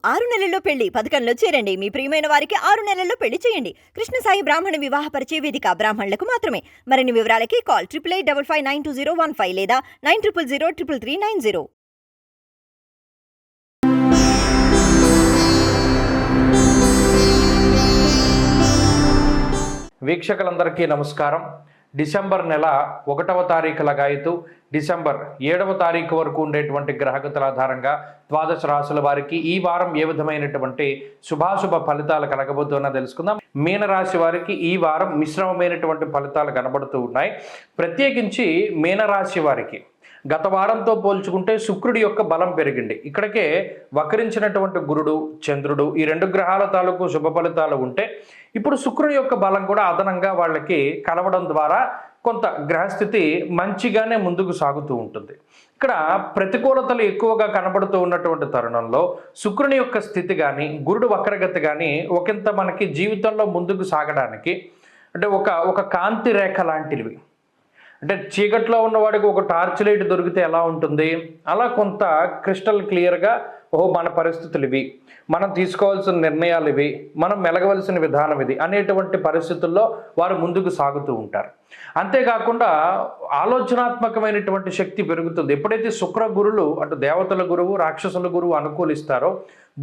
6 నెలల్లో పెళ్లి పథకంలో చేరండి. మీ ప్రియమైన వారికి 6 నెలల్లో పెళ్లి చేయండి. కృష్ణ సాయి బ్రాహ్మణ వివాహ పరిచయ వేదిక బ్రాహ్మణులకు మాత్రమే. మరిన్ని వివరాలకి కాల్ 8855592015 లేదా 9000333990. వీక్షకులందరికీ నమస్కారం. డిసెంబర్ నెల 1వ తారీఖు లగాయతు డిసెంబర్ 7వ తారీఖు వరకు ఉండేటువంటి గ్రహగతుల ఆధారంగా ద్వాదశ రాశుల వారికి ఈ వారం ఏ విధమైనటువంటి శుభాశుభ ఫలితాలు కలగబోతున్నా తెలుసుకుందాం. మీనరాశి వారికి ఈ వారం మిశ్రమమైనటువంటి ఫలితాలు కనబడుతూ ఉన్నాయి. ప్రత్యేకించి మీనరాశి వారికి గత వారంతో పోల్చుకుంటే శుక్రుడి యొక్క బలం పెరిగింది. ఇక్కడికే వక్రించినటువంటి గురుడు, చంద్రుడు ఈ రెండు గ్రహాల తాలూకు శుభ ఫలితాలు ఉంటే ఇప్పుడు శుక్రుడి యొక్క బలం కూడా అదనంగా వాళ్ళకి కలవడం ద్వారా కొంత గ్రహస్థితి మంచిగానే ముందుకు సాగుతూ ఉంటుంది. ఇక్కడ ప్రతికూలతలు ఎక్కువగా కనబడుతూ ఉన్నటువంటి తరుణంలో శుక్రుని యొక్క స్థితి కానీ గురుడు వక్రగతి కానీ ఒకంత మనకి జీవితంలో ముందుకు సాగడానికి అంటే ఒక కాంతి రేఖ లాంటివి. అంటే చీకట్లో ఉన్నవాడికి ఒక టార్చ్ లైట్ దొరికితే ఎలా ఉంటుంది, అలా కొంత క్రిస్టల్ క్లియర్గా మన పరిస్థితులు ఇవి, మనం తీసుకోవాల్సిన నిర్ణయాలు ఇవి, మనం మెలగవలసిన విధానం ఇది అనేటువంటి పరిస్థితుల్లో వారు ముందుకు సాగుతూ ఉంటారు. అంతేకాకుండా ఆలోచనాత్మకమైనటువంటి శక్తి పెరుగుతుంది. ఎప్పుడైతే శుక్ర గురులు అటు దేవతల గురువు, రాక్షసుల గురువు అనుకూలిస్తారో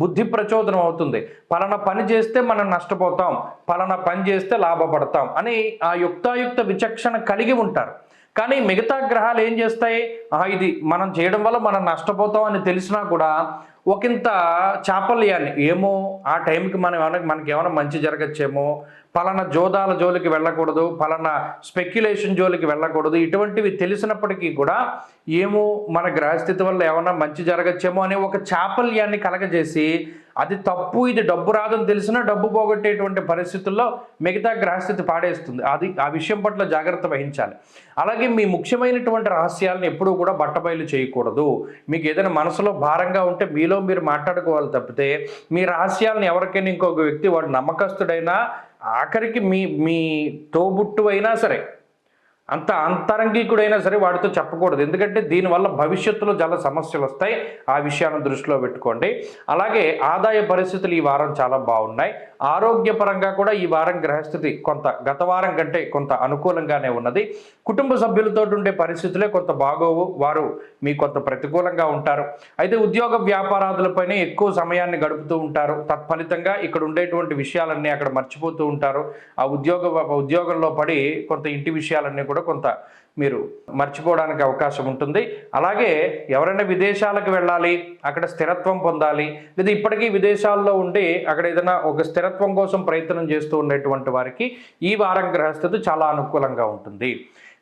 బుద్ధి ప్రచోదనం అవుతుంది. పలానా పని చేస్తే మనం నష్టపోతాం, పలానా పని చేస్తే లాభపడతాం అని ఆ యుక్తాయుక్త విచక్షణ కలిగి ఉంటారు. కానీ మిగతా గ్రహాలు ఏం చేస్తాయి, ఇది మనం చేయడం వల్ల మనం నష్టపోతాం అని తెలిసినా కూడా ఒకంత చాపల్యాన్ని ఏమో ఆ టైంకి మనకి ఏమైనా మంచి జరగచ్చేమో, పలానా జోదాల జోలికి వెళ్ళకూడదు, పలానా స్పెక్యులేషన్ జోలికి వెళ్ళకూడదు, ఇటువంటివి తెలిసినప్పటికీ కూడా ఏమో మన గ్రహస్థితి వల్ల ఏమైనా మంచి జరగచ్చేమో అనే ఒక చాపల్యాన్ని కలగజేసి అది తప్పు, ఇది డబ్బు రాదని తెలిసినా డబ్బు పోగొట్టేటువంటి పరిస్థితుల్లో మిగతా గ్రహస్థితి పాడేస్తుంది. ఆ విషయం పట్ల జాగ్రత్త వహించాలి. అలాగే మీ ముఖ్యమైనటువంటి రహస్యాలను ఎప్పుడూ కూడా బట్టబయలు చేయకూడదు. మీకు ఏదైనా మనసులో భారంగా ఉంటే మీలో మీరు మాట్లాడుకోవాలి తప్పితే మీ రహస్యాలను ఎవరికైనా ఇంకొక వ్యక్తి వాడు నమ్మకస్తుడైనా ఆఖరికి మీ తోబుట్టు అయినా సరే, అంత అంతరంగికుడైనా సరే వాడితో చెప్పకూడదు. ఎందుకంటే దీనివల్ల భవిష్యత్తులో చాలా సమస్యలు వస్తాయి. ఆ విషయాన్ని దృష్టిలో పెట్టుకోండి. అలాగే ఆదాయ పరిస్థితులు ఈ వారం చాలా బాగున్నాయి. ఆరోగ్యపరంగా కూడా ఈ వారం గ్రహస్థితి కొంత గత వారం కంటే కొంత అనుకూలంగానే ఉన్నది. కుటుంబ సభ్యులతో ఉండే పరిస్థితులే కొంత బాగోవు, వారు మీకు కొంత ప్రతికూలంగా ఉంటారు. అయితే ఉద్యోగ వ్యాపారాదులపైనే ఎక్కువ సమయాన్ని గడుపుతూ ఉంటారు. తత్ఫలితంగా ఇక్కడ ఉండేటువంటి విషయాలన్నీ అక్కడ మర్చిపోతూ ఉంటారు. ఆ ఉద్యోగంలో పడి కొంత ఇంటి విషయాలన్నీ కూడా కొంత మీరు మర్చిపోవడానికి అవకాశం ఉంటుంది. అలాగే ఎవరైనా విదేశాలకు వెళ్ళాలి, అక్కడ స్థిరత్వం పొందాలి, లేదా ఇప్పటికీ విదేశాల్లో ఉండి అక్కడ ఏదైనా ఒక స్థిరత్వం కోసం ప్రయత్నం చేస్తూ ఉండేటువంటి వారికి ఈ వారం గ్రహస్థితి చాలా అనుకూలంగా ఉంటుంది.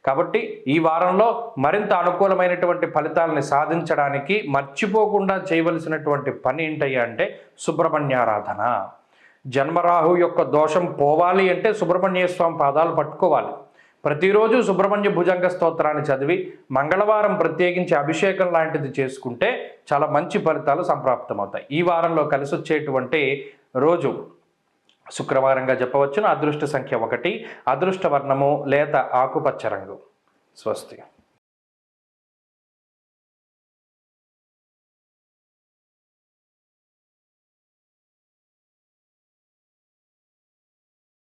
కాబట్టి ఈ వారంలో మరింత అనుకూలమైనటువంటి ఫలితాలని సాధించడానికి మర్చిపోకుండా చేయవలసినటువంటి పని ఏంటయ్యా అంటే సుబ్రహ్మణ్యారాధన. జన్మరాహు యొక్క దోషం పోవాలి అంటే సుబ్రహ్మణ్య స్వామి పాదాలు పట్టుకోవాలి. ప్రతిరోజు సుబ్రహ్మణ్య భుజంగ స్తోత్రాన్ని చదివి మంగళవారం ప్రత్యేకించి అభిషేకం లాంటిది చేసుకుంటే చాలా మంచి ఫలితాలు సంప్రాప్తమవుతాయి. ఈ వారంలో కలిసి వచ్చేటువంటి రోజు శుక్రవారంగా చెప్పవచ్చును. అదృష్ట సంఖ్య 1, అదృష్ట వర్ణము లేత ఆకుపచ్చ రంగు. స్వస్తి.